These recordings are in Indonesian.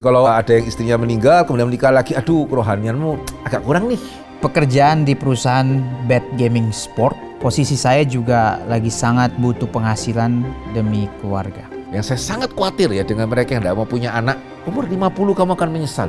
Kalau ada yang istrinya meninggal, kemudian menikah lagi, aduh kerohanianmu agak kurang nih. Pekerjaan di perusahaan Bad Gaming Sport, posisi saya juga lagi sangat butuh penghasilan demi keluarga. Yang saya sangat khawatir ya dengan mereka yang tidak mau punya anak, umur 50 kamu akan menyesal.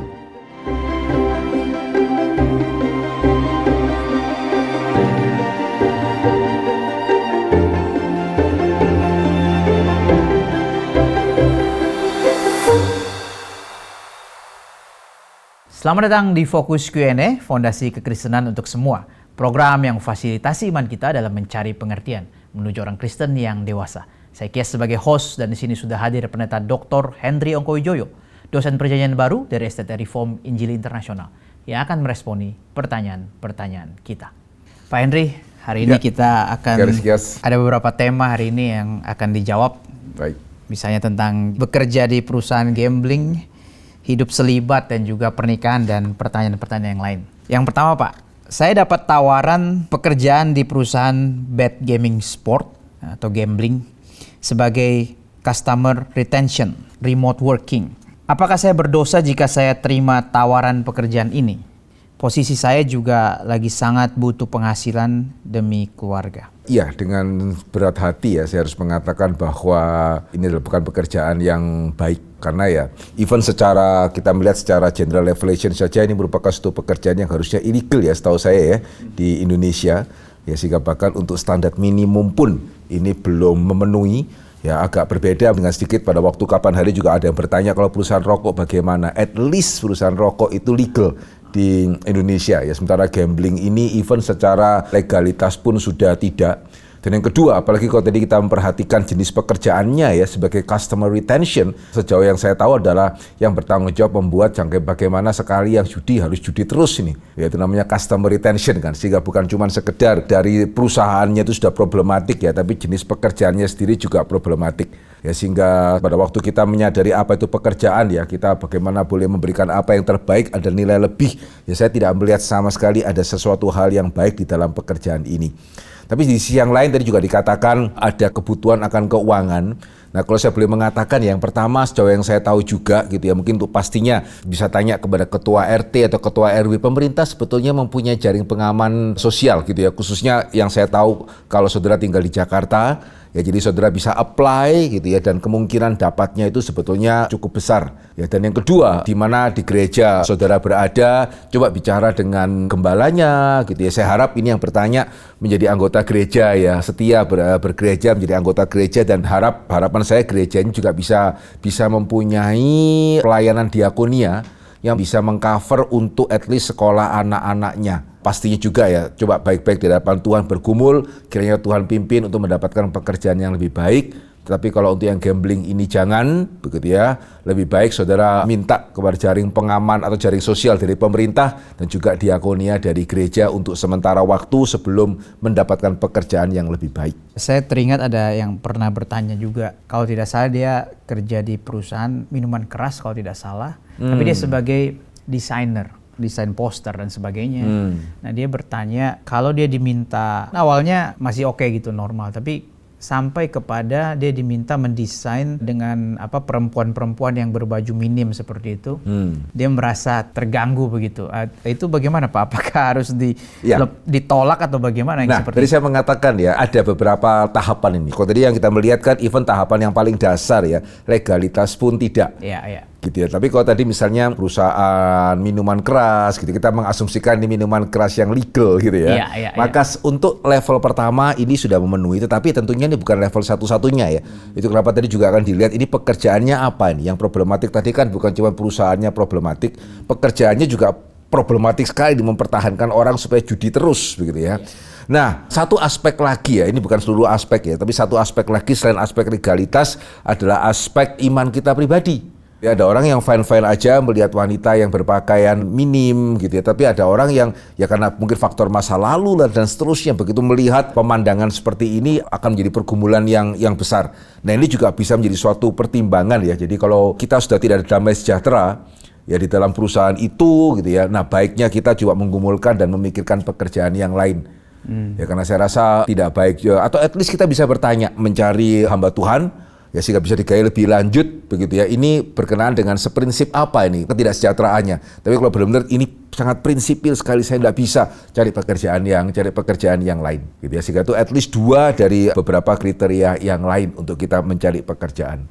Selamat datang di Fokus Q&A, Fondasi Kekristenan untuk Semua. Program yang fasilitasi iman kita dalam mencari pengertian menuju orang Kristen yang dewasa. Saya Kies sebagai host dan di sini sudah hadir Pendeta Dr. Henry Ongkowijoyo, dosen perjanjian baru dari STT Reform Injili Internasional, yang akan meresponi pertanyaan-pertanyaan kita. Pak Henry, hari ini kita akan ada beberapa tema hari ini yang akan dijawab. Baik. Misalnya tentang bekerja di perusahaan gambling, hidup selibat, dan juga pernikahan dan pertanyaan-pertanyaan yang lain. Yang pertama Pak, saya dapat tawaran pekerjaan di perusahaan Bad Gaming Sport atau gambling sebagai customer retention, remote working. Apakah saya berdosa jika saya terima tawaran pekerjaan ini? Posisi saya juga lagi sangat butuh penghasilan demi keluarga. Iya, dengan berat hati ya saya harus mengatakan bahwa ini adalah bukan pekerjaan yang baik. Karena ya, even secara kita melihat secara general revelation saja ini merupakan suatu pekerjaan yang harusnya illegal ya setahu saya ya di Indonesia. Ya sehingga bahkan untuk standar minimum pun ini belum memenuhi. Ya agak berbeda dengan sedikit pada waktu kapan hari juga ada yang bertanya kalau perusahaan rokok bagaimana. At least perusahaan rokok itu legal di Indonesia ya, sementara gambling ini even secara legalitas pun sudah tidak. Dan yang kedua, apalagi kalau tadi kita memperhatikan jenis pekerjaannya ya sebagai customer retention, sejauh yang saya tahu adalah yang bertanggung jawab membuat bagaimana sekali yang judi harus judi terus ini. Ya itu namanya customer retention kan, sehingga bukan cuma sekedar dari perusahaannya itu sudah problematik ya, tapi jenis pekerjaannya sendiri juga problematik. Ya sehingga pada waktu kita menyadari apa itu pekerjaan ya, kita bagaimana boleh memberikan apa yang terbaik, ada nilai lebih. Ya saya tidak melihat sama sekali ada sesuatu hal yang baik di dalam pekerjaan ini. Tapi di sisi yang lain tadi juga dikatakan ada kebutuhan akan keuangan. Nah kalau saya boleh mengatakan yang pertama sejauh yang saya tahu juga gitu ya, mungkin untuk pastinya bisa tanya kepada ketua RT atau ketua RW, pemerintah sebetulnya mempunyai jaring pengaman sosial gitu ya, khususnya yang saya tahu kalau saudara tinggal di Jakarta. Ya jadi saudara bisa apply gitu ya, dan kemungkinan dapatnya itu sebetulnya cukup besar. Ya dan yang kedua, di mana di gereja saudara berada, coba bicara dengan gembalanya gitu ya. Saya harap ini yang bertanya menjadi anggota gereja ya, setia bergereja menjadi anggota gereja, dan harapan saya gereja ini juga bisa mempunyai pelayanan diakonia yang bisa mengcover untuk at least sekolah anak-anaknya. Pastinya juga ya, coba baik-baik di hadapan Tuhan bergumul, kiranya Tuhan pimpin untuk mendapatkan pekerjaan yang lebih baik. Tetapi kalau untuk yang gambling ini jangan, begitu ya. Lebih baik saudara minta kepada jaring pengaman atau jaring sosial dari pemerintah dan juga diakonia dari gereja untuk sementara waktu sebelum mendapatkan pekerjaan yang lebih baik. Saya teringat ada yang pernah bertanya juga, kalau tidak salah dia kerja di perusahaan minuman keras kalau tidak salah, tapi dia sebagai desain poster dan sebagainya. Nah dia bertanya kalau dia diminta, awalnya masih oke gitu normal, tapi sampai kepada dia diminta mendesain dengan perempuan-perempuan yang berbaju minim seperti itu, dia merasa terganggu begitu. Itu bagaimana Pak? Apakah harus ditolak atau bagaimana? Nah, tadi saya mengatakan ya ada beberapa tahapan ini. Kalau tadi yang kita melihat kan even tahapan yang paling dasar ya, legalitas pun tidak. Iya. Gitu ya. Tapi kalau tadi misalnya perusahaan minuman keras gitu, kita mengasumsikan ini minuman keras yang legal gitu ya. Maka untuk level pertama ini sudah memenuhi, tetapi tentunya ini bukan level satu-satunya ya. Itu kenapa tadi juga akan dilihat ini pekerjaannya apa ini. Yang problematik tadi kan bukan cuma perusahaannya problematik, pekerjaannya juga problematik sekali di mempertahankan orang supaya judi terus begitu ya. Nah, satu aspek lagi ya, ini bukan seluruh aspek ya, tapi satu aspek lagi selain aspek legalitas adalah aspek iman kita pribadi. Ya, ada orang yang fine-fine aja melihat wanita yang berpakaian minim gitu ya, tapi ada orang yang ya karena mungkin faktor masa lalu dan seterusnya, begitu melihat pemandangan seperti ini akan menjadi pergumulan yang besar. Nah ini juga bisa menjadi suatu pertimbangan ya, jadi kalau kita sudah tidak ada damai sejahtera ya di dalam perusahaan itu gitu ya, nah baiknya kita juga menggumulkan dan memikirkan pekerjaan yang lain. Ya karena saya rasa tidak baik ya, atau at least kita bisa bertanya, mencari hamba Tuhan ya sehingga bisa digali lebih lanjut begitu ya. Ini berkenaan dengan seprinsip apa ini ketidaksejahteraan,nya. Tapi kalau benar-benar ini sangat prinsipil sekali, saya tidak bisa cari pekerjaan yang lain gitu ya. Sehingga itu at least 2 dari beberapa kriteria yang lain untuk kita mencari pekerjaan.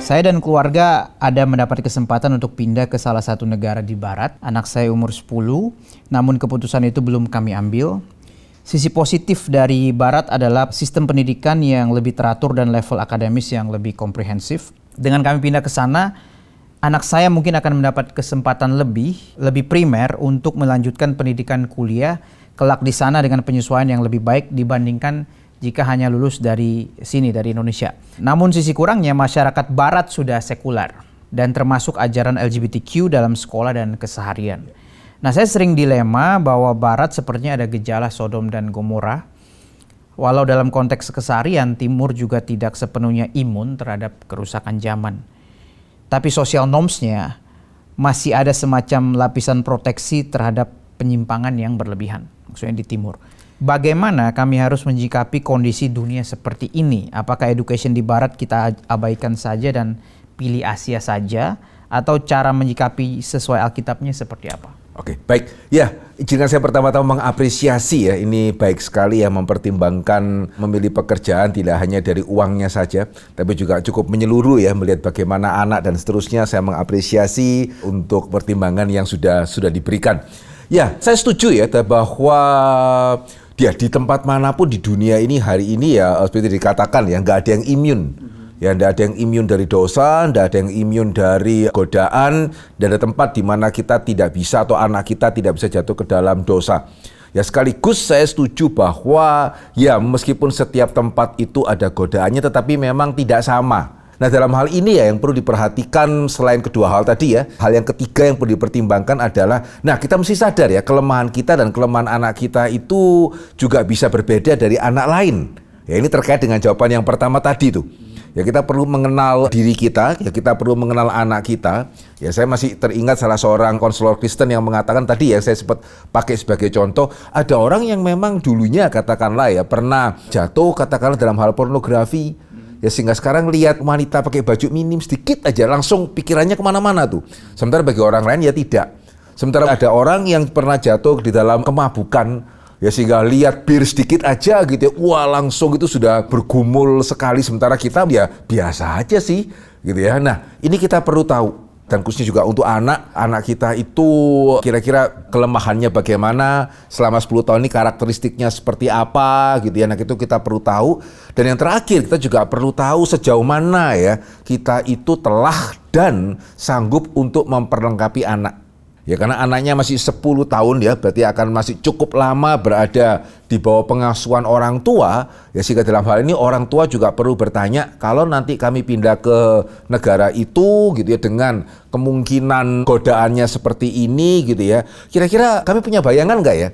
Saya dan keluarga ada mendapat kesempatan untuk pindah ke salah satu negara di barat. Anak saya umur 10, namun keputusan itu belum kami ambil. Sisi positif dari barat adalah sistem pendidikan yang lebih teratur dan level akademis yang lebih komprehensif. Dengan kami pindah ke sana, anak saya mungkin akan mendapat kesempatan lebih primer untuk melanjutkan pendidikan kuliah kelak di sana dengan penyesuaian yang lebih baik dibandingkan jika hanya lulus dari sini, dari Indonesia. Namun sisi kurangnya masyarakat barat sudah sekular dan termasuk ajaran LGBTQ dalam sekolah dan keseharian. Nah, saya sering dilema bahwa barat sepertinya ada gejala Sodom dan Gomora. Walau dalam konteks keseharian, timur juga tidak sepenuhnya imun terhadap kerusakan zaman. Tapi social normsnya masih ada semacam lapisan proteksi terhadap penyimpangan yang berlebihan, maksudnya di timur. Bagaimana kami harus menyikapi kondisi dunia seperti ini? Apakah education di barat kita abaikan saja dan pilih Asia saja? Atau cara menyikapi sesuai Alkitabnya seperti apa? Oke, baik. Ya, izinkan saya pertama-tama mengapresiasi ya. Ini baik sekali ya mempertimbangkan memilih pekerjaan tidak hanya dari uangnya saja, tapi juga cukup menyeluruh ya melihat bagaimana anak dan seterusnya. Saya mengapresiasi untuk pertimbangan yang sudah diberikan. Ya, saya setuju ya bahwa di tempat manapun di dunia ini hari ini ya seperti dikatakan ya nggak ada yang imun. Ya, tidak ada yang imun dari dosa, tidak ada yang imun dari godaan, dan ada tempat di mana kita tidak bisa atau anak kita tidak bisa jatuh ke dalam dosa. Ya, sekaligus saya setuju bahwa ya meskipun setiap tempat itu ada godaannya, tetapi memang tidak sama. Nah, dalam hal ini ya yang perlu diperhatikan selain kedua hal tadi ya, hal yang ketiga yang perlu dipertimbangkan adalah, nah kita mesti sadar ya kelemahan kita dan kelemahan anak kita itu juga bisa berbeda dari anak lain. Ya, ini terkait dengan jawaban yang pertama tadi tuh. Ya, kita perlu mengenal diri kita, ya kita perlu mengenal anak kita. Ya, saya masih teringat salah seorang konselor Kristen yang mengatakan tadi ya, saya sempat pakai sebagai contoh, ada orang yang memang dulunya katakanlah ya pernah jatuh katakanlah dalam hal pornografi. Ya, sehingga sekarang lihat wanita pakai baju minim sedikit aja langsung pikirannya kemana-mana tuh. Sementara bagi orang lain ya tidak. Sementara ada orang yang pernah jatuh di dalam kemabukan, ya sehingga lihat bir sedikit aja gitu ya, wah langsung itu sudah bergumul sekali. Sementara kita ya biasa aja sih gitu ya. Nah, ini kita perlu tahu. Dan khususnya juga untuk anak kita itu kira-kira kelemahannya bagaimana, selama 10 tahun ini karakteristiknya seperti apa gitu ya. Nah, itu kita perlu tahu. Dan yang terakhir kita juga perlu tahu sejauh mana ya kita itu telah dan sanggup untuk memperlengkapi anak. Ya, karena anaknya masih 10 tahun ya, berarti akan masih cukup lama berada di bawah pengasuhan orang tua. Ya, sehingga dalam hal ini orang tua juga perlu bertanya, kalau nanti kami pindah ke negara itu gitu ya dengan kemungkinan godaannya seperti ini gitu ya, kira-kira kami punya bayangan nggak ya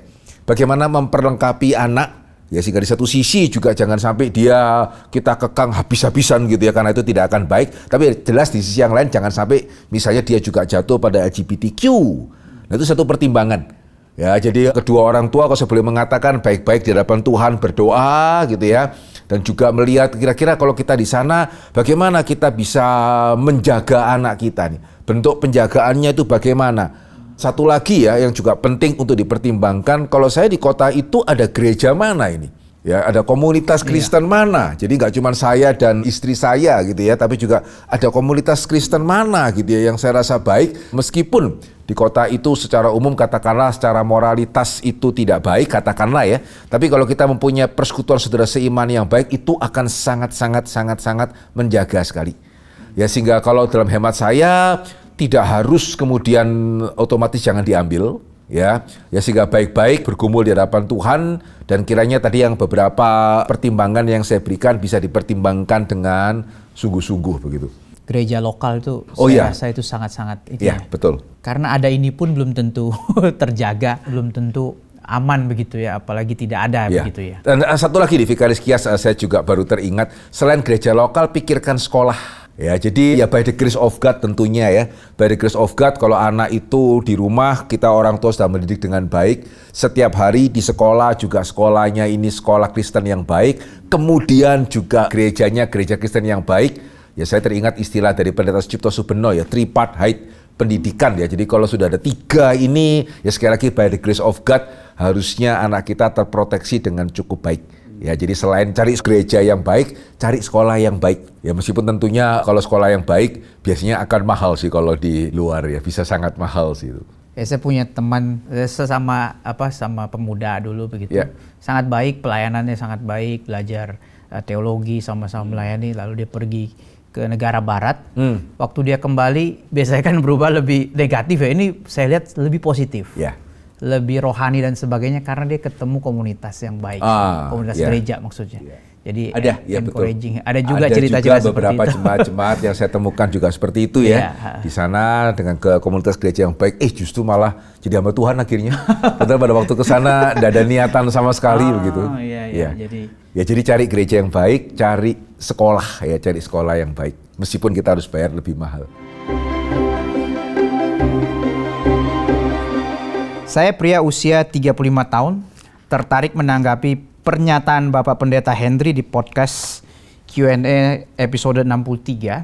bagaimana memperlengkapi anak? Ya, sehingga di satu sisi juga jangan sampai kita kekang habis-habisan gitu ya, karena itu tidak akan baik. Tapi jelas di sisi yang lain jangan sampai misalnya dia juga jatuh pada LGBTQ. Nah, itu satu pertimbangan. Ya, jadi kedua orang tua kalau saya boleh mengatakan baik-baik di hadapan Tuhan berdoa gitu ya. Dan juga melihat kira-kira kalau kita di sana bagaimana kita bisa menjaga anak kita nih. Bentuk penjagaannya itu bagaimana? Satu lagi ya yang juga penting untuk dipertimbangkan, kalau saya di kota itu ada gereja mana ini? Ya, ada komunitas Kristen mana? Jadi nggak cuma saya dan istri saya gitu ya, tapi juga ada komunitas Kristen mana gitu ya yang saya rasa baik, meskipun di kota itu secara umum katakanlah secara moralitas itu tidak baik katakanlah ya. Tapi kalau kita mempunyai persekutuan saudara seiman yang baik, itu akan sangat menjaga sekali. Ya, sehingga kalau dalam hemat saya tidak harus kemudian otomatis jangan diambil ya sehingga baik-baik bergumul di hadapan Tuhan, dan kiranya tadi yang beberapa pertimbangan yang saya berikan bisa dipertimbangkan dengan sungguh-sungguh begitu. Gereja lokal itu rasa itu sangat-sangat itu ya, betul. Karena ada ini pun belum tentu terjaga, belum tentu aman begitu ya, apalagi tidak ada begitu ya. Dan satu lagi di Vikaris Kias saya juga baru teringat, selain gereja lokal pikirkan sekolah. Ya, jadi ya by the grace of God tentunya ya. By the grace of God, kalau anak itu di rumah, kita orang tua sudah mendidik dengan baik. Setiap hari di sekolah juga sekolahnya ini sekolah Kristen yang baik. Kemudian juga gerejanya gereja Kristen yang baik. Ya, saya teringat istilah dari Pendeta Sucipto Subeno ya, tripartite pendidikan ya. Jadi kalau sudah ada 3 ini, ya sekali lagi by the grace of God, harusnya anak kita terproteksi dengan cukup baik. Ya, jadi selain cari gereja yang baik, cari sekolah yang baik. Ya, meskipun tentunya kalau sekolah yang baik biasanya akan mahal sih kalau di luar ya, bisa sangat mahal sih itu. Ya, saya punya teman sama pemuda dulu begitu. Ya. Sangat baik, pelayanannya sangat baik, belajar teologi sama-sama melayani, lalu dia pergi ke negara barat. Waktu dia kembali biasanya kan berubah lebih negatif ya. Ini saya lihat lebih positif. Ya. Lebih rohani dan sebagainya karena dia ketemu komunitas yang baik, komunitas gereja maksudnya. Jadi ada encouraging. betul. Ada juga cerita-cerita seperti beberapa itu. jemaat-jemaat yang saya temukan juga seperti itu ya. Di sana dengan ke komunitas gereja yang baik, justru malah jadi hamba Tuhan akhirnya. Padahal pada waktu ke sana tidak ada niatan sama sekali begitu. Iya. Jadi cari gereja yang baik, cari sekolah yang baik. Meskipun kita harus bayar lebih mahal. Saya pria usia 35 tahun, tertarik menanggapi pernyataan Bapak Pendeta Henry di podcast Q&A episode 63,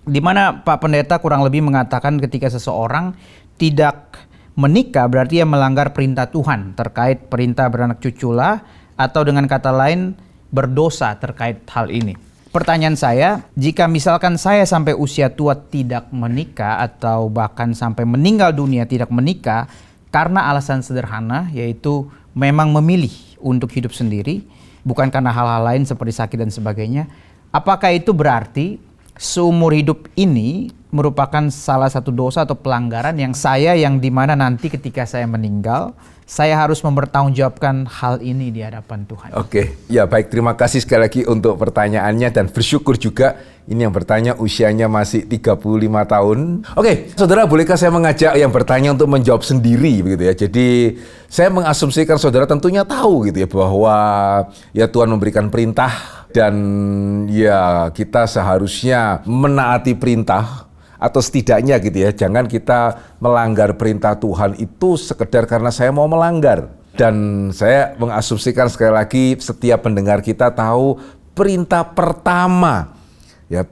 di mana Pak Pendeta kurang lebih mengatakan ketika seseorang tidak menikah berarti ia melanggar perintah Tuhan terkait perintah beranak cuculah, atau dengan kata lain berdosa terkait hal ini. Pertanyaan saya, jika misalkan saya sampai usia tua tidak menikah atau bahkan sampai meninggal dunia tidak menikah, karena alasan sederhana, yaitu memang memilih untuk hidup sendiri, bukan karena hal-hal lain seperti sakit dan sebagainya. Apakah itu berarti seumur hidup ini merupakan salah satu dosa atau pelanggaran yang dimana nanti ketika saya meninggal, saya harus mempertanggungjawabkan hal ini di hadapan Tuhan? Oke, ya baik, terima kasih sekali lagi untuk pertanyaannya dan bersyukur juga ini yang bertanya usianya masih 35 tahun. Oke, saudara, bolehkah saya mengajak yang bertanya untuk menjawab sendiri begitu ya. Jadi saya mengasumsikan saudara tentunya tahu gitu ya bahwa ya Tuhan memberikan perintah dan ya kita seharusnya menaati perintah. Atau setidaknya gitu ya, jangan kita melanggar perintah Tuhan itu sekedar karena saya mau melanggar. Dan saya mengasumsikan sekali lagi setiap pendengar kita tahu perintah pertama ya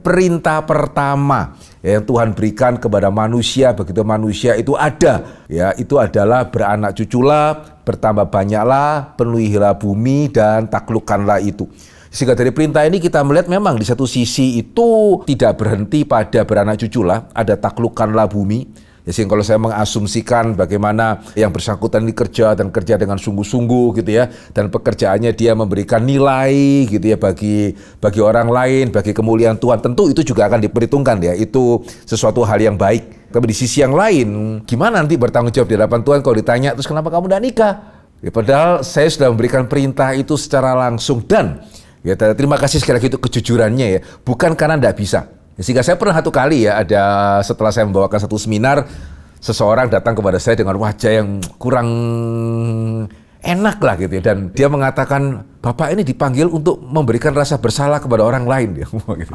yang Tuhan berikan kepada manusia begitu manusia itu ada ya, itu adalah beranak cuculah, bertambah banyaklah, penuhilah bumi dan taklukkanlah itu. Sehingga dari perintah ini kita melihat memang di satu sisi itu tidak berhenti pada beranak cuculah, ada taklukkanlah bumi. Ya, sehingga kalau saya mengasumsikan bagaimana yang bersangkutan ini kerja dengan sungguh-sungguh gitu ya, dan pekerjaannya dia memberikan nilai gitu ya bagi orang lain, bagi kemuliaan Tuhan, tentu itu juga akan diperhitungkan ya, itu sesuatu hal yang baik. Tapi di sisi yang lain, gimana nanti bertanggung jawab di hadapan Tuhan kalau ditanya, terus kenapa kamu tidak nikah? Ya, padahal saya sudah memberikan perintah itu secara langsung dan ya, terima kasih sekali lagi untuk kejujurannya ya. Bukan karena tidak bisa. Sehingga saya pernah satu kali ya, ada setelah saya membawakan satu seminar, seseorang datang kepada saya dengan wajah yang kurang enak lah gitu ya. Dan dia mengatakan, Bapak ini dipanggil untuk memberikan rasa bersalah kepada orang lain. Dia ngomong gitu.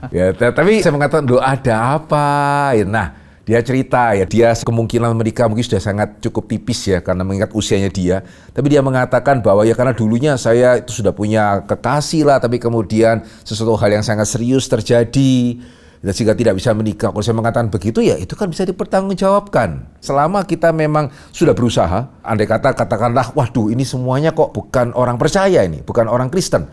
Ya, tapi saya mengatakan, loh ada apa? Nah, dia cerita ya, dia kemungkinan menikah mungkin sudah sangat cukup tipis ya karena mengingat usianya dia. Tapi dia mengatakan bahwa ya karena dulunya saya itu sudah punya kekasih lah, tapi kemudian sesuatu hal yang sangat serius terjadi dan sehingga tidak bisa menikah. Kalau saya mengatakan begitu ya itu kan bisa dipertanggungjawabkan. Selama kita memang sudah berusaha, andai katakanlah waduh ini semuanya kok bukan orang percaya ini, bukan orang Kristen.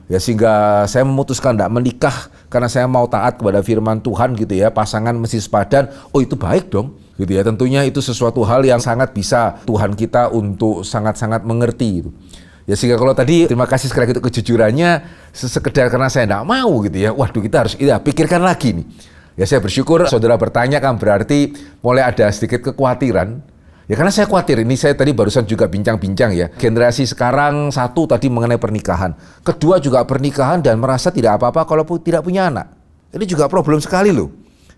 Ya sehingga saya memutuskan tidak menikah karena saya mau taat kepada firman Tuhan gitu ya, pasangan mesti sepadan, oh itu baik dong gitu ya, tentunya itu sesuatu hal yang sangat bisa Tuhan kita untuk sangat-sangat mengerti gitu. Ya sehingga kalau tadi terima kasih sekali lagi untuk kejujurannya, sekedar karena saya tidak mau gitu ya, waduh kita harus pikirkan lagi nih. Ya saya bersyukur saudara bertanya kan berarti mulai ada sedikit kekhawatiran. Ya karena saya khawatir, ini saya tadi barusan juga bincang-bincang ya, generasi sekarang satu tadi mengenai pernikahan, kedua juga pernikahan dan merasa tidak apa-apa kalau tidak punya anak. Ini juga problem sekali loh.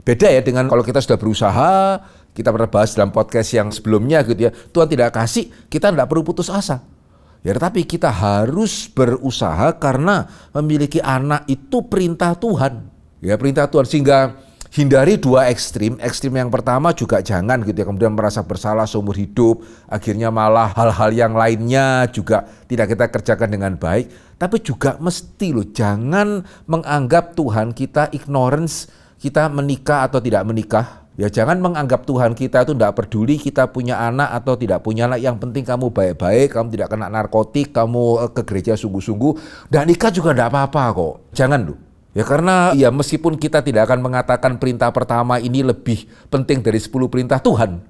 Beda ya dengan kalau kita sudah berusaha, kita pernah bahas dalam podcast yang sebelumnya gitu ya, Tuhan tidak kasih, kita tidak perlu putus asa. Ya tetapi kita harus berusaha karena memiliki anak itu perintah Tuhan. Ya, perintah Tuhan. Sehingga hindari dua ekstrim. Ekstrim yang pertama juga jangan gitu ya, kemudian merasa bersalah seumur hidup, akhirnya malah hal-hal yang lainnya juga tidak kita kerjakan dengan baik. Tapi juga mesti loh, jangan menganggap Tuhan kita ignorance, kita menikah atau tidak menikah. Ya jangan menganggap Tuhan kita itu tidak peduli kita punya anak atau tidak punya anak. Yang penting kamu baik-baik, kamu tidak kena narkotik, kamu ke gereja sungguh-sungguh, dan nikah juga tidak apa-apa kok. Jangan loh. Ya karena ya meskipun kita tidak akan mengatakan perintah pertama ini lebih penting dari 10 perintah Tuhan,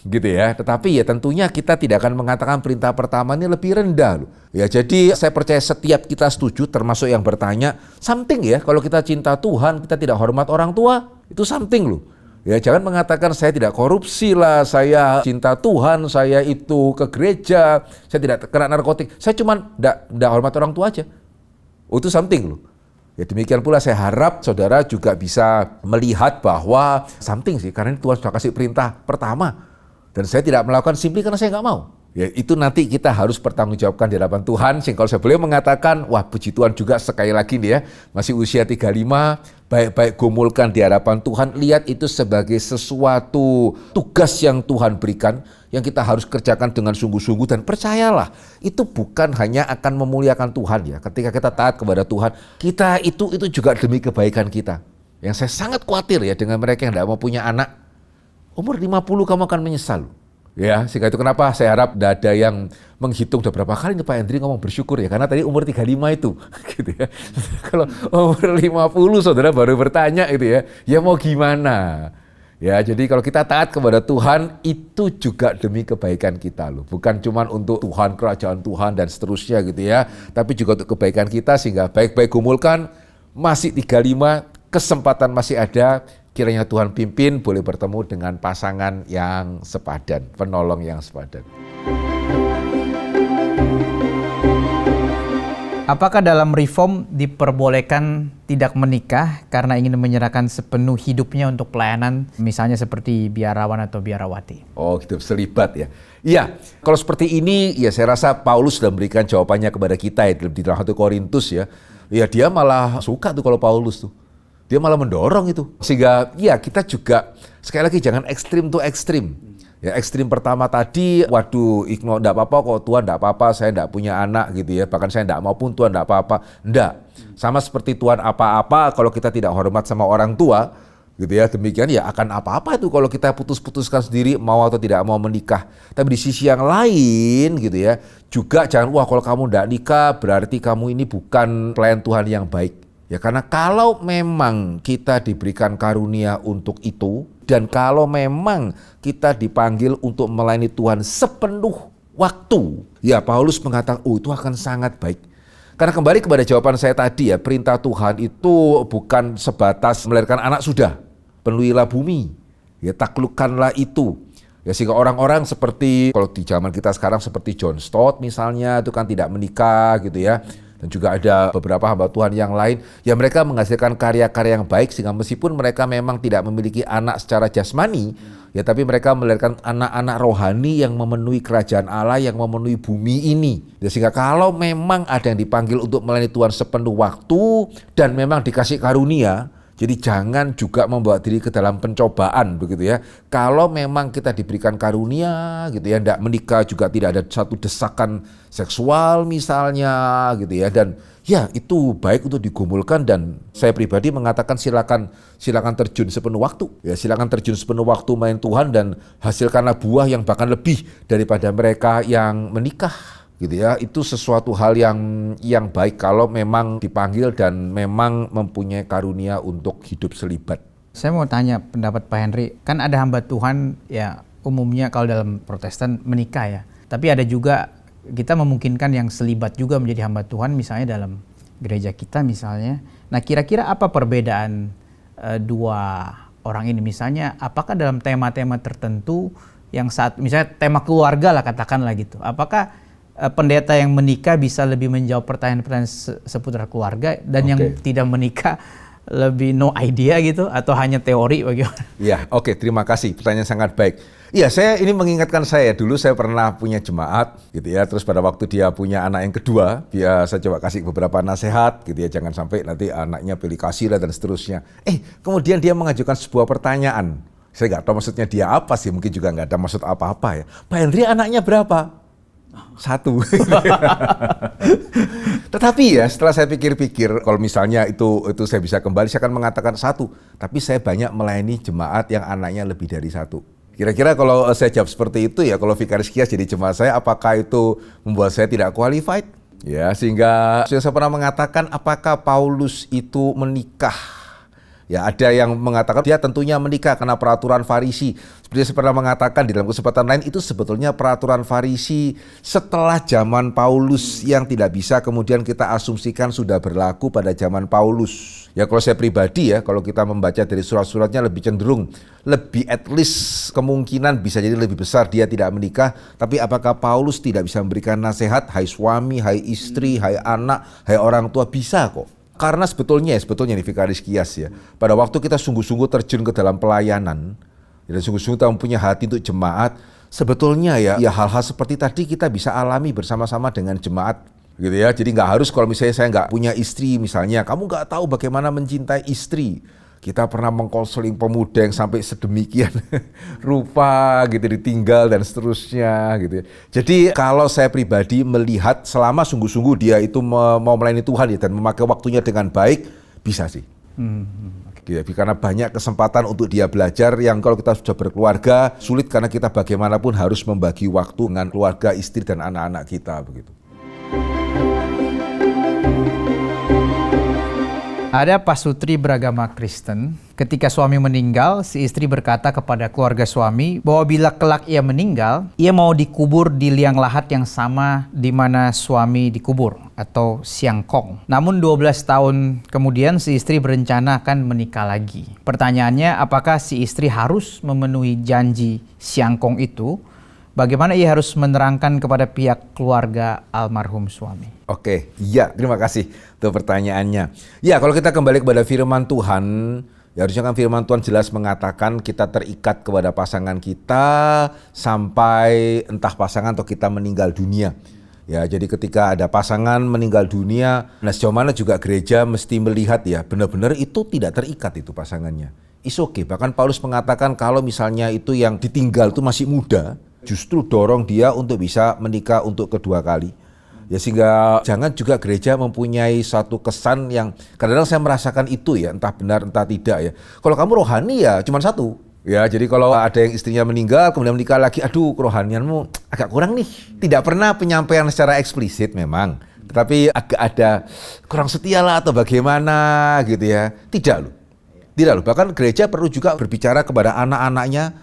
gitu ya. Tetapi ya tentunya kita tidak akan mengatakan perintah pertama ini lebih rendah loh. Ya jadi saya percaya setiap kita setuju, termasuk yang bertanya, something ya kalau kita cinta Tuhan, kita tidak hormat orang tua, itu something loh. Ya jangan mengatakan saya tidak korupsi lah, saya cinta Tuhan, saya itu ke gereja, saya tidak kena narkotik, saya cuma tidak hormat orang tua aja. Oh, itu something loh. Ya demikian pula saya harap saudara juga bisa melihat bahwa something sih, karena Tuhan sudah kasih perintah pertama. Dan saya tidak melakukan simply karena saya nggak mau. Ya itu nanti kita harus pertanggungjawabkan di hadapan Tuhan. Sehingga kalau saya boleh mengatakan, wah puji Tuhan juga sekali lagi nih ya, masih usia 35, baik-baik gumulkan di hadapan Tuhan. Lihat itu sebagai sesuatu tugas yang Tuhan berikan, yang kita harus kerjakan dengan sungguh-sungguh. Dan percayalah, itu bukan hanya akan memuliakan Tuhan ya. Ketika kita taat kepada Tuhan, kita itu juga demi kebaikan kita. Yang saya sangat khawatir ya dengan mereka yang tidak mau punya anak, umur 50 kamu akan menyesal. Ya, sehingga itu kenapa saya harap tidak ada yang menghitung udah berapa kali nih Pak Hendri ngomong bersyukur ya, karena tadi umur 35 itu gitu ya. Kalau umur 50 saudara baru bertanya gitu ya mau gimana? Ya, jadi kalau kita taat kepada Tuhan itu juga demi kebaikan kita loh. Bukan cuma untuk Tuhan, kerajaan Tuhan dan seterusnya gitu ya, tapi juga untuk kebaikan kita. Sehingga baik-baik gumulkan, masih 35, kesempatan masih ada. Kiranya Tuhan pimpin boleh bertemu dengan pasangan yang sepadan, penolong yang sepadan. Apakah dalam reform diperbolehkan tidak menikah karena ingin menyerahkan sepenuh hidupnya untuk pelayanan, misalnya seperti biarawan atau biarawati? Oh, hidup selibat ya. Iya, kalau seperti ini ya saya rasa Paulus sudah memberikan jawabannya kepada kita ya, di dalam 1 Korintus ya. Ya dia malah suka tuh kalau Paulus tuh. Dia malah mendorong itu. Sehingga ya kita juga sekali lagi jangan ekstrim tuh ekstrim. Ya ekstrim pertama tadi, waduh enggak apa-apa kok Tuhan, enggak apa-apa, saya enggak punya anak gitu ya. Bahkan saya enggak mau pun Tuhan enggak apa-apa. Enggak. Sama seperti Tuhan apa-apa kalau kita tidak hormat sama orang tua gitu ya. Demikian ya akan apa-apa itu kalau kita putuskan sendiri mau atau tidak mau menikah. Tapi di sisi yang lain gitu ya, juga jangan wah kalau kamu enggak nikah berarti kamu ini bukan pelayan Tuhan yang baik. Ya karena kalau memang kita diberikan karunia untuk itu, dan kalau memang kita dipanggil untuk melayani Tuhan sepenuh waktu, ya Paulus mengatakan, oh itu akan sangat baik. Karena kembali kepada jawaban saya tadi ya, perintah Tuhan itu bukan sebatas melahirkan anak sudah, penuhilah bumi, ya taklukkanlah itu. Ya sehingga orang-orang seperti, kalau di zaman kita sekarang seperti John Stott misalnya, itu kan tidak menikah gitu ya. Dan juga ada beberapa hamba Tuhan yang lain, ya mereka menghasilkan karya-karya yang baik, sehingga meskipun mereka memang tidak memiliki anak secara jasmani, ya tapi mereka melahirkan anak-anak rohani yang memenuhi kerajaan Allah, yang memenuhi bumi ini. Ya, sehingga kalau memang ada yang dipanggil untuk melayani Tuhan sepenuh waktu, dan memang dikasih karunia, jadi jangan juga membawa diri ke dalam pencobaan begitu ya. Kalau memang kita diberikan karunia gitu ya, tidak menikah juga tidak ada satu desakan seksual misalnya gitu ya. Dan ya itu baik untuk digumulkan, dan saya pribadi mengatakan silakan terjun sepenuh waktu. Ya silakan terjun sepenuh waktu main Tuhan dan hasilkanlah buah yang bahkan lebih daripada mereka yang menikah. Gitu ya, itu sesuatu hal yang baik kalau memang dipanggil dan memang mempunyai karunia untuk hidup selibat. Saya mau tanya pendapat Pak Henry, kan ada hamba Tuhan ya umumnya kalau dalam Protestan menikah ya, tapi ada juga kita memungkinkan yang selibat juga menjadi hamba Tuhan misalnya dalam gereja kita misalnya. Nah kira-kira apa perbedaan dua orang ini, misalnya apakah dalam tema-tema tertentu yang saat misalnya tema keluarga lah katakanlah gitu, apakah pendeta yang menikah bisa lebih menjawab pertanyaan-pertanyaan seputar keluarga, dan yang tidak menikah lebih no idea gitu atau hanya teori bagaimana? Ya, oke, terima kasih. Pertanyaan sangat baik. Iya, saya ini mengingatkan saya dulu saya pernah punya jemaat gitu ya. Terus pada waktu dia punya anak yang kedua, saya coba kasih beberapa nasihat gitu ya. Jangan sampai nanti anaknya pilih kasih lah dan seterusnya. Kemudian dia mengajukan sebuah pertanyaan. Saya nggak tahu maksudnya dia apa sih. Mungkin juga nggak ada maksud apa-apa ya. Pak Henry anaknya berapa? 1. Tetapi ya setelah saya pikir-pikir, kalau misalnya itu saya bisa kembali, saya akan mengatakan 1. Tapi saya banyak melayani jemaat yang anaknya lebih dari 1. Kira-kira kalau saya jawab seperti itu ya, kalau Vikaris Kias jadi jemaat saya, apakah itu membuat saya tidak qualified? Ya, sehingga saya pernah mengatakan apakah Paulus itu menikah? Ya, ada yang mengatakan dia tentunya menikah karena peraturan Farisi. Seperti saya pernah mengatakan di dalam kesempatan lain, itu sebetulnya peraturan Farisi setelah zaman Paulus yang tidak bisa kemudian kita asumsikan sudah berlaku pada zaman Paulus. Ya, kalau saya pribadi ya, kalau kita membaca dari surat-suratnya lebih cenderung, lebih at least kemungkinan bisa jadi lebih besar dia tidak menikah. Tapi apakah Paulus tidak bisa memberikan nasihat, hai suami, hai istri, hai anak, hai orang tua? Bisa kok. Karena sebetulnya nih Vikaris Kias ya, pada waktu kita sungguh-sungguh terjun ke dalam pelayanan, dan sungguh-sungguh kita mempunyai hati untuk jemaat, sebetulnya ya hal-hal seperti tadi kita bisa alami bersama-sama dengan jemaat, gitu ya. Jadi nggak harus kalau misalnya saya nggak punya istri misalnya, kamu nggak tahu bagaimana mencintai istri. Kita pernah mengkonseling pemuda yang sampai sedemikian rupa gitu, ditinggal dan seterusnya gitu. Jadi kalau saya pribadi melihat selama sungguh-sungguh dia itu mau melayani Tuhan ya, dan memakai waktunya dengan baik, bisa sih. Gitu, karena banyak kesempatan untuk dia belajar yang kalau kita sudah berkeluarga sulit, karena kita bagaimanapun harus membagi waktu dengan keluarga, istri dan anak-anak kita begitu. Ada pasutri beragama Kristen, ketika suami meninggal, si istri berkata kepada keluarga suami bahwa bila kelak ia meninggal, ia mau dikubur di liang lahat yang sama di mana suami dikubur, atau siangkong. Namun 12 tahun kemudian si istri berencana akan menikah lagi. Pertanyaannya, apakah si istri harus memenuhi janji siangkong itu? Bagaimana ia harus menerangkan kepada pihak keluarga almarhum suami? Oke, ya, terima kasih untuk pertanyaannya. Ya, kalau kita kembali kepada firman Tuhan, ya harusnya kan firman Tuhan jelas mengatakan kita terikat kepada pasangan kita sampai entah pasangan atau kita meninggal dunia. Ya, jadi ketika ada pasangan meninggal dunia, nah sejauh mana juga gereja mesti melihat ya, benar-benar itu tidak terikat itu pasangannya. It's okay. Bahkan Paulus mengatakan kalau misalnya itu yang ditinggal itu masih muda, justru dorong dia untuk bisa menikah untuk kedua kali. Ya, sehingga jangan juga gereja mempunyai satu kesan yang kadang-kadang saya merasakan itu ya, entah benar entah tidak ya. Kalau kamu rohani ya cuma satu. Ya, jadi kalau ada yang istrinya meninggal kemudian menikah lagi, aduh kerohanianmu agak kurang nih. Tidak pernah penyampaian secara eksplisit memang, tetapi agak ada kurang setia lah atau bagaimana gitu ya. Tidak loh. Bahkan gereja perlu juga berbicara kepada anak-anaknya,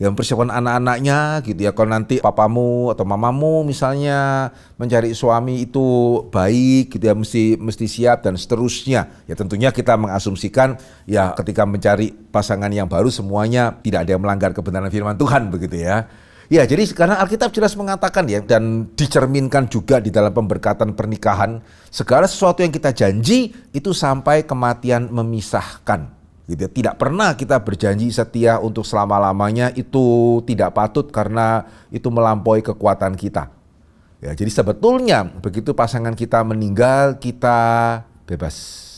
yang mempersiapkan anak-anaknya gitu ya. Kalau nanti papamu atau mamamu misalnya mencari suami itu baik gitu ya, mesti siap dan seterusnya. Ya tentunya kita mengasumsikan ya ketika mencari pasangan yang baru semuanya tidak ada yang melanggar kebenaran firman Tuhan begitu ya. Ya, jadi karena Alkitab jelas mengatakan ya, dan dicerminkan juga di dalam pemberkatan pernikahan, segala sesuatu yang kita janji itu sampai kematian memisahkan. Gitu ya. Tidak pernah kita berjanji setia untuk selama-lamanya, itu tidak patut karena itu melampaui kekuatan kita. Ya, jadi sebetulnya begitu pasangan kita meninggal, kita bebas.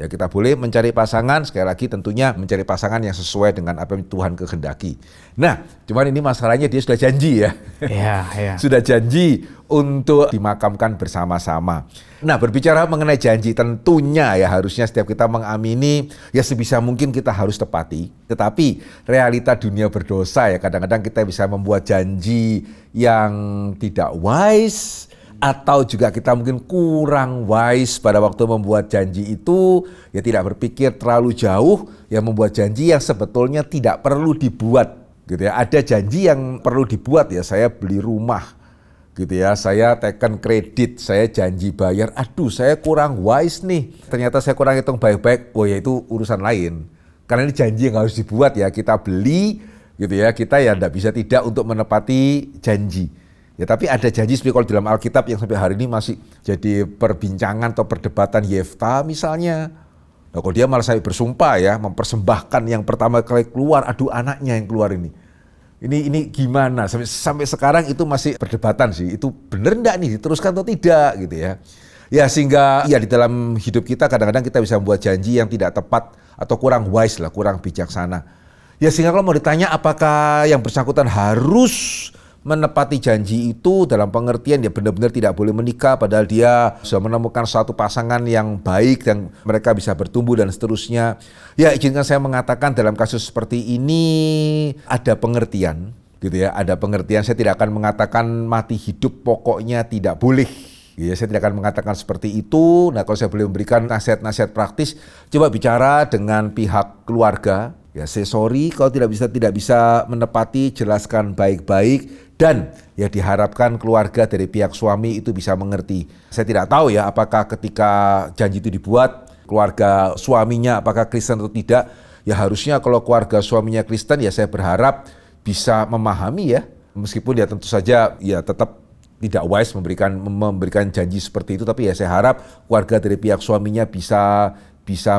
Ya, kita boleh mencari pasangan, sekali lagi tentunya mencari pasangan yang sesuai dengan apa yang Tuhan kehendaki. Nah, cuman ini masalahnya dia sudah janji ya. Ya. Sudah janji untuk dimakamkan bersama-sama. Nah, berbicara mengenai janji, tentunya ya harusnya setiap kita mengamini, ya sebisa mungkin kita harus tepati. Tetapi realita dunia berdosa ya, kadang-kadang kita bisa membuat janji yang tidak wise, atau juga kita mungkin kurang wise pada waktu membuat janji itu, ya tidak berpikir terlalu jauh, ya membuat janji yang sebetulnya tidak perlu dibuat gitu ya. Ada janji yang perlu dibuat ya, saya beli rumah gitu ya, saya tekan kredit, saya janji bayar, aduh saya kurang wise nih, ternyata saya kurang hitung baik-baik, oh ya itu urusan lain. Karena ini janji yang harus dibuat ya, kita beli gitu ya, kita ya tidak bisa tidak untuk menepati janji. Ya, tapi ada janji seperti kalau dalam Alkitab yang sampai hari ini masih jadi perbincangan atau perdebatan Yefta misalnya. Nah, kalau dia malah sampai bersumpah ya, mempersembahkan yang pertama kali keluar, aduh anaknya yang keluar ini. Ini gimana? Sampai sekarang itu masih perdebatan sih. Itu benar enggak nih diteruskan atau tidak gitu ya. Ya sehingga ya di dalam hidup kita kadang-kadang kita bisa membuat janji yang tidak tepat atau kurang wise lah, kurang bijaksana. Ya sehingga kalau mau ditanya apakah yang bersangkutan harus menepati janji itu dalam pengertian dia benar-benar tidak boleh menikah padahal dia sudah menemukan suatu pasangan yang baik dan mereka bisa bertumbuh dan seterusnya. Ya izinkan saya mengatakan dalam kasus seperti ini ada pengertian gitu ya, ada pengertian. Saya tidak akan mengatakan mati hidup pokoknya tidak boleh. Ya, saya tidak akan mengatakan seperti itu. Nah, kalau saya boleh memberikan nasihat-nasihat praktis, coba bicara dengan pihak keluarga. Ya, say sorry kalau tidak bisa menepati, jelaskan baik-baik dan ya diharapkan keluarga dari pihak suami itu bisa mengerti. Saya tidak tahu ya apakah ketika janji itu dibuat keluarga suaminya apakah Kristen atau tidak. Ya harusnya kalau keluarga suaminya Kristen ya saya berharap bisa memahami ya. Meskipun ya tentu saja ya tetap tidak wise memberikan janji seperti itu, tapi ya saya harap keluarga dari pihak suaminya bisa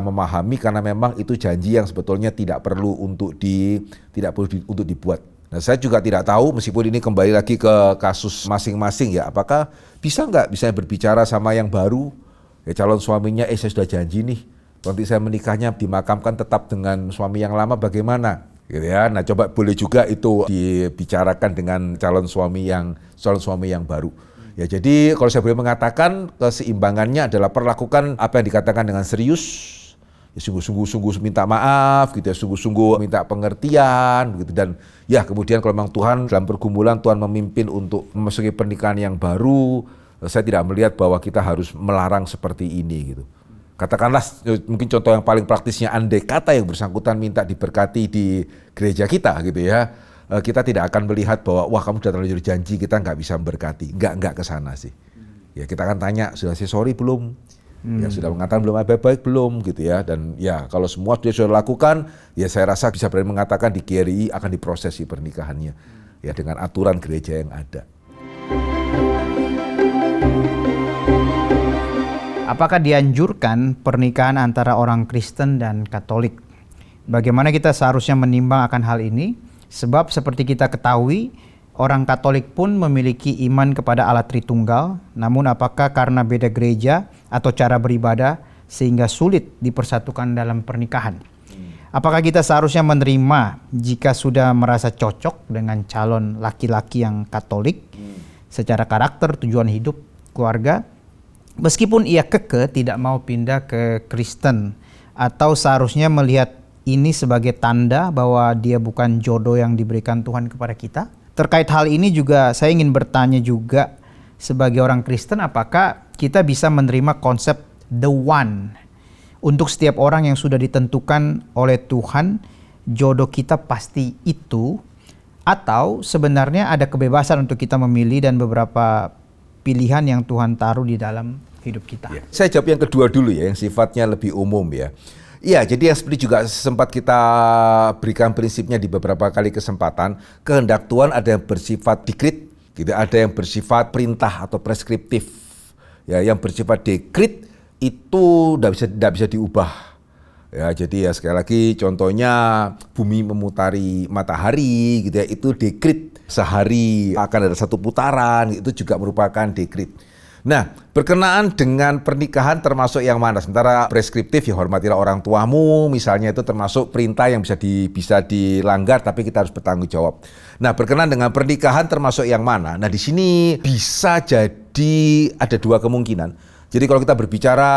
memahami karena memang itu janji yang sebetulnya tidak perlu untuk dibuat. Nah, saya juga tidak tahu meskipun ini kembali lagi ke kasus masing-masing ya, apakah bisa nggak misalnya berbicara sama yang baru, ya calon suaminya, saya sudah janji nih, nanti saya menikahnya dimakamkan tetap dengan suami yang lama bagaimana? Gitu ya. Nah, coba boleh juga itu dibicarakan dengan calon suami yang baru. Ya, jadi kalau saya boleh mengatakan keseimbangannya adalah perlakukan apa yang dikatakan dengan serius, ya sungguh-sungguh minta maaf gitu ya, sungguh-sungguh minta pengertian begitu dan ya kemudian kalau memang Tuhan dalam pergumulan Tuhan memimpin untuk memasuki pernikahan yang baru, saya tidak melihat bahwa kita harus melarang seperti ini gitu. Katakanlah mungkin contoh yang paling praktisnya andai kata yang bersangkutan minta diberkati di gereja kita gitu ya. Kita tidak akan melihat bahwa wah kamu sudah terlanjur janji kita nggak bisa memberkati, nggak ke sana sih. Ya kita akan tanya sudah say sorry belum, ya sudah mengatakan belum baik belum gitu ya. Dan ya kalau semua sudah lakukan, ya saya rasa bisa berani mengatakan di GRI akan diprosesi pernikahannya, ya dengan aturan gereja yang ada. Apakah dianjurkan pernikahan antara orang Kristen dan Katolik? Bagaimana kita seharusnya menimbang akan hal ini? Sebab seperti kita ketahui, orang Katolik pun memiliki iman kepada Allah Tritunggal, namun apakah karena beda gereja atau cara beribadah sehingga sulit dipersatukan dalam pernikahan? Apakah kita seharusnya menerima jika sudah merasa cocok dengan calon laki-laki yang Katolik secara karakter, tujuan hidup, keluarga, meskipun ia keke tidak mau pindah ke Kristen, atau seharusnya melihat ini sebagai tanda bahwa dia bukan jodoh yang diberikan Tuhan kepada kita? Terkait hal ini juga saya ingin bertanya juga sebagai orang Kristen, apakah kita bisa menerima konsep the one untuk setiap orang yang sudah ditentukan oleh Tuhan, jodoh kita pasti itu, atau sebenarnya ada kebebasan untuk kita memilih dan beberapa pilihan yang Tuhan taruh di dalam hidup kita? Ya. Saya jawab yang kedua dulu ya, yang sifatnya lebih umum ya. Iya, jadi yang seperti juga sempat kita berikan prinsipnya di beberapa kali kesempatan, kehendak Tuhan ada yang bersifat dikrit, gitu, ada yang bersifat perintah atau preskriptif. Ya, yang bersifat dekrit itu tidak bisa diubah. Ya, jadi ya sekali lagi contohnya bumi memutari matahari, gitu ya, itu dekrit. Sehari akan ada satu putaran, itu juga merupakan dekrit. Nah, berkenaan dengan pernikahan termasuk yang mana? Sementara preskriptif ya hormatilah orang tuamu, misalnya itu termasuk perintah yang bisa dilanggar tapi kita harus bertanggung jawab. Nah, berkenaan dengan pernikahan termasuk yang mana? Nah, di sini bisa jadi ada dua kemungkinan. Jadi kalau kita berbicara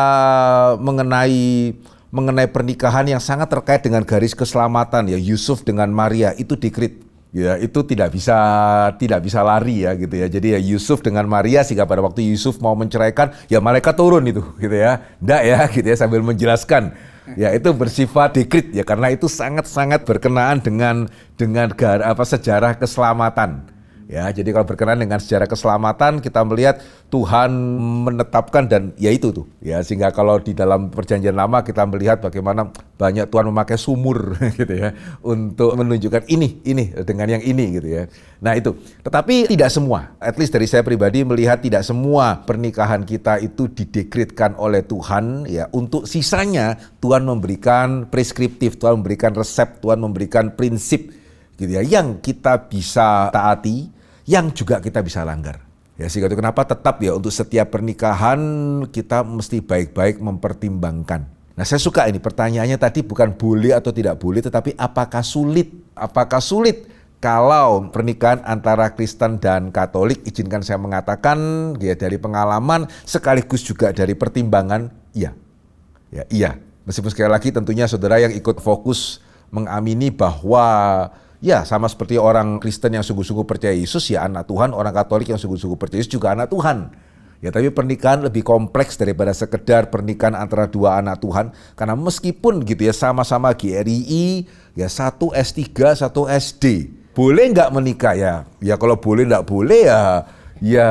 mengenai pernikahan yang sangat terkait dengan garis keselamatan ya, Yusuf dengan Maria itu dekrit. Ya, itu tidak bisa lari ya gitu ya. Jadi ya Yusuf dengan Maria sehingga pada waktu Yusuf mau menceraikan ya malaikat turun itu gitu ya. Nggak ya gitu ya sambil menjelaskan. Ya itu bersifat dekrit ya karena itu sangat-sangat berkenaan dengan sejarah keselamatan. Ya, jadi kalau berkenaan dengan sejarah keselamatan kita melihat Tuhan menetapkan dan ya itu tuh ya sehingga kalau di dalam perjanjian lama kita melihat bagaimana banyak Tuhan memakai sumur gitu ya untuk menunjukkan ini dengan yang ini gitu ya. Nah itu, tetapi tidak semua, at least dari saya pribadi melihat tidak semua pernikahan kita itu didekretkan oleh Tuhan ya. Untuk sisanya Tuhan memberikan preskriptif, Tuhan memberikan resep, Tuhan memberikan prinsip gitu ya yang kita bisa taati, yang juga kita bisa langgar. Ya sehingga itu kenapa tetap ya untuk setiap pernikahan kita mesti baik-baik mempertimbangkan. Nah saya suka ini pertanyaannya tadi bukan boleh atau tidak boleh, tetapi apakah sulit? Apakah sulit kalau pernikahan antara Kristen dan Katolik? Izinkan saya mengatakan ya dari pengalaman sekaligus juga dari pertimbangan, iya. Ya, iya. Meskipun sekali lagi tentunya saudara yang ikut fokus mengamini bahwa ya sama seperti orang Kristen yang sungguh-sungguh percaya Yesus ya anak Tuhan, orang Katolik yang sungguh-sungguh percaya Yesus juga anak Tuhan. Ya tapi pernikahan lebih kompleks daripada sekedar pernikahan antara dua anak Tuhan. Karena meskipun gitu ya sama-sama GRII, ya satu S3, satu SD. Boleh nggak menikah ya? Ya kalau boleh nggak boleh ya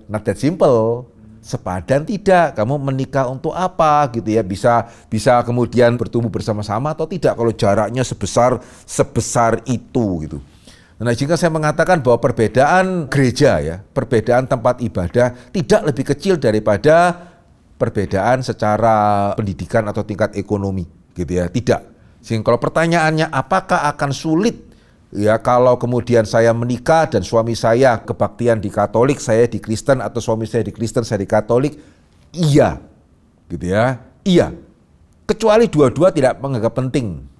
not that simple. Sepadan tidak, kamu menikah untuk apa gitu ya? Bisa kemudian bertumbuh bersama-sama atau tidak kalau jaraknya sebesar itu gitu. Nah, jika saya mengatakan bahwa perbedaan gereja ya, perbedaan tempat ibadah tidak lebih kecil daripada perbedaan secara pendidikan atau tingkat ekonomi, gitu ya, tidak. Sehingga kalau pertanyaannya apakah akan sulit ya kalau kemudian saya menikah dan suami saya kebaktian di Katolik, saya di Kristen atau suami saya di Kristen, saya di Katolik, iya, gitu ya, iya. Kecuali dua-dua tidak menganggap penting.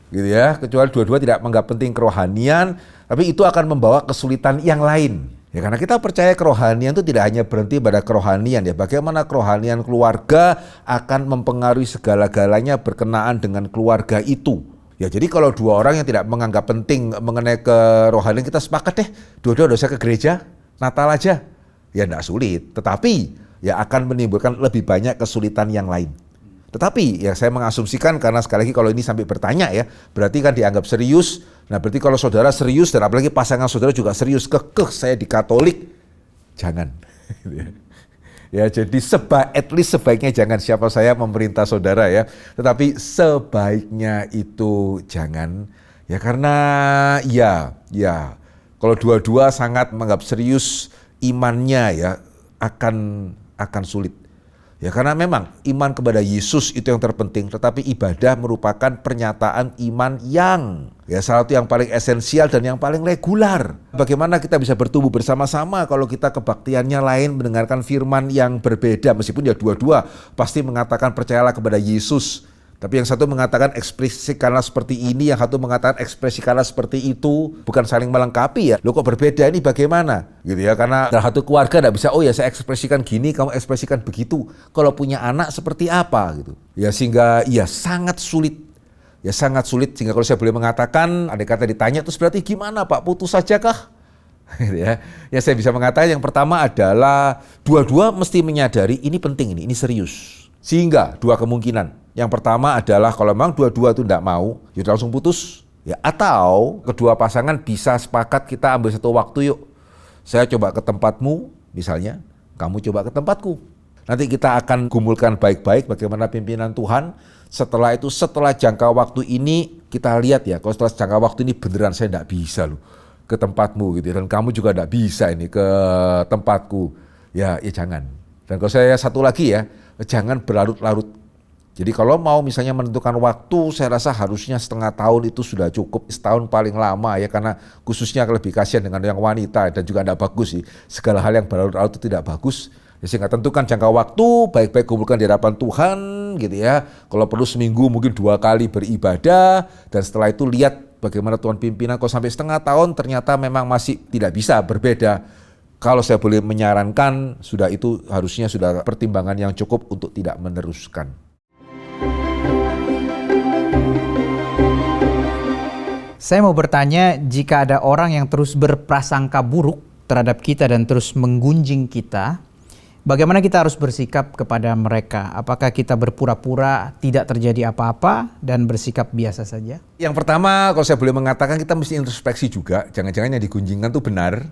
Gitu ya, kecuali dua-dua tidak menganggap penting kerohanian, tapi itu akan membawa kesulitan yang lain. Ya karena kita percaya kerohanian itu tidak hanya berhenti pada kerohanian ya, bagaimana kerohanian keluarga akan mempengaruhi segala-galanya berkenaan dengan keluarga itu. Ya jadi kalau dua orang yang tidak menganggap penting mengenai kerohanian, kita sepakat deh, dua-dua dosa ke gereja, Natal aja. Ya enggak sulit, tetapi ya akan menimbulkan lebih banyak kesulitan yang lain. Tetapi ya saya mengasumsikan karena sekali lagi kalau ini sampai bertanya ya, berarti kan dianggap serius. Nah berarti kalau saudara serius dan apalagi pasangan saudara juga serius, kekeh saya di Katolik, jangan. Ya jadi at least sebaiknya jangan, siapa saya memerintah saudara ya. Tetapi sebaiknya itu jangan. Ya karena ya kalau dua-dua sangat menganggap serius imannya ya akan sulit. Ya karena memang iman kepada Yesus itu yang terpenting, tetapi ibadah merupakan pernyataan iman yang ya salah satu yang paling esensial dan yang paling regular. Bagaimana kita bisa bertumbuh bersama-sama kalau kita kebaktiannya lain, mendengarkan firman yang berbeda, meskipun ya dua-dua pasti mengatakan percayalah kepada Yesus. Tapi yang satu mengatakan ekspresikanlah seperti ini, yang satu mengatakan ekspresikanlah seperti itu, bukan saling melengkapi ya. Loh kok berbeda ini bagaimana? Gitu ya, karena dalam satu keluarga tidak bisa, oh ya saya ekspresikan gini, kamu ekspresikan begitu. Kalau punya anak seperti apa gitu. Ya sehingga ya sangat sulit. Ya sangat sulit, sehingga kalau saya boleh mengatakan, andai kata ditanya terus berarti gimana Pak, putus saja kah? Ya saya bisa mengatakan yang pertama adalah dua-dua mesti menyadari ini penting, ini serius. Sehingga dua kemungkinan. Yang pertama adalah kalau memang dua-dua itu tidak mau, ya langsung putus. Ya, atau kedua pasangan bisa sepakat kita ambil satu waktu yuk. Saya coba ke tempatmu misalnya, kamu coba ke tempatku. Nanti kita akan gumulkan baik-baik bagaimana pimpinan Tuhan. Setelah itu, setelah jangka waktu ini kita lihat ya, kalau setelah jangka waktu ini beneran saya tidak bisa loh ke tempatmu gitu. Dan kamu juga tidak bisa ini ke tempatku. Ya jangan. Dan kalau saya satu lagi ya, jangan berlarut-larut. Jadi kalau mau misalnya menentukan waktu, saya rasa harusnya setengah tahun itu sudah cukup, setahun paling lama ya, karena khususnya lebih kasihan dengan yang wanita dan juga tidak bagus sih. Segala hal yang berlarut-larut itu tidak bagus. Sehingga tentukan jangka waktu, baik-baik kumpulkan di hadapan Tuhan gitu ya. Kalau perlu seminggu mungkin 2 kali beribadah, dan setelah itu lihat bagaimana Tuhan pimpinan. Kalau sampai setengah tahun ternyata memang masih tidak bisa, berbeda. Kalau saya boleh menyarankan, sudah itu harusnya sudah pertimbangan yang cukup untuk tidak meneruskan. Saya mau bertanya, jika ada orang yang terus berprasangka buruk terhadap kita dan terus menggunjing kita, bagaimana kita harus bersikap kepada mereka? Apakah kita berpura-pura tidak terjadi apa-apa dan bersikap biasa saja? Yang pertama, kalau saya boleh mengatakan, kita mesti introspeksi juga. Jangan-jangan yang digunjingkan itu benar.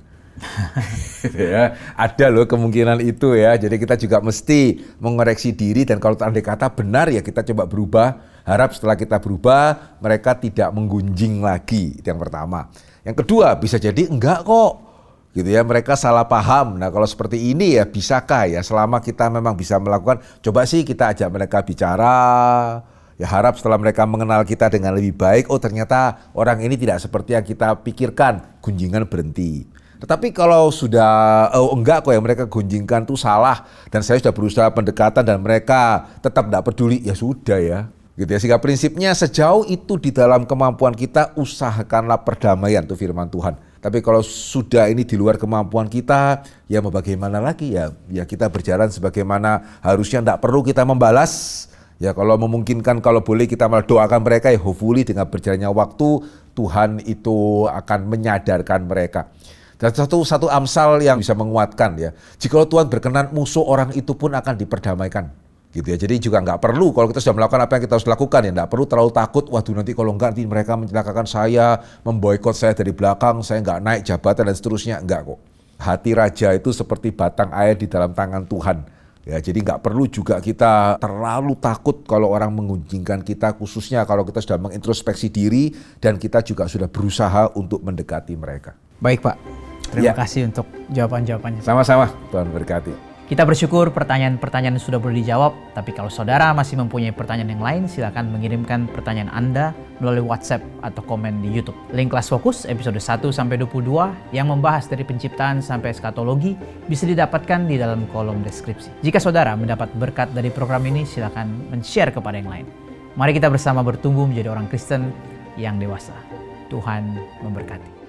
Gitu ya. Ada loh kemungkinan itu ya. Jadi kita juga mesti mengoreksi diri dan kalau andai kata benar ya kita coba berubah. Harap setelah kita berubah mereka tidak menggunjing lagi. Itu yang pertama. Yang kedua bisa jadi enggak kok. Gitu ya, mereka salah paham. Nah kalau seperti ini ya bisakah ya selama kita memang bisa melakukan, coba sih kita ajak mereka bicara. Ya harap setelah mereka mengenal kita dengan lebih baik, oh ternyata orang ini tidak seperti yang kita pikirkan, gunjingan berhenti. Tetapi kalau sudah, enggak kok yang mereka gunjingkan itu salah, dan saya sudah berusaha pendekatan dan mereka tetap tidak peduli, ya sudah ya. Gitu ya, sehingga prinsipnya sejauh itu di dalam kemampuan kita, usahakanlah perdamaian, itu firman Tuhan. Tapi kalau sudah ini di luar kemampuan kita, ya mau bagaimana lagi ya kita berjalan sebagaimana harusnya, tidak perlu kita membalas. Ya kalau memungkinkan, kalau boleh kita malah doakan mereka ya hopefully dengan berjalannya waktu Tuhan itu akan menyadarkan mereka. Dan satu Amsal yang bisa menguatkan ya, jika Tuhan berkenan musuh orang itu pun akan diperdamaikan. Gitu ya. Jadi juga nggak perlu kalau kita sudah melakukan apa yang kita harus lakukan ya nggak perlu terlalu takut, waduh nanti kalau enggak nanti mereka mencelakakan saya, memboikot saya dari belakang, saya nggak naik jabatan dan seterusnya, enggak kok. Hati raja itu seperti batang air di dalam tangan Tuhan. Ya, jadi nggak perlu juga kita terlalu takut kalau orang menggunjingkan kita, khususnya kalau kita sudah mengintrospeksi diri dan kita juga sudah berusaha untuk mendekati mereka. Baik Pak, terima kasih untuk jawaban-jawabannya. Sama-sama, Tuhan berkati. Kita bersyukur pertanyaan-pertanyaan sudah boleh dijawab, tapi kalau saudara masih mempunyai pertanyaan yang lain, silakan mengirimkan pertanyaan Anda melalui WhatsApp atau komen di YouTube. Link kelas fokus episode 1-22 yang membahas dari penciptaan sampai eskatologi bisa didapatkan di dalam kolom deskripsi. Jika saudara mendapat berkat dari program ini, silakan men-share kepada yang lain. Mari kita bersama bertumbuh menjadi orang Kristen yang dewasa. Tuhan memberkati.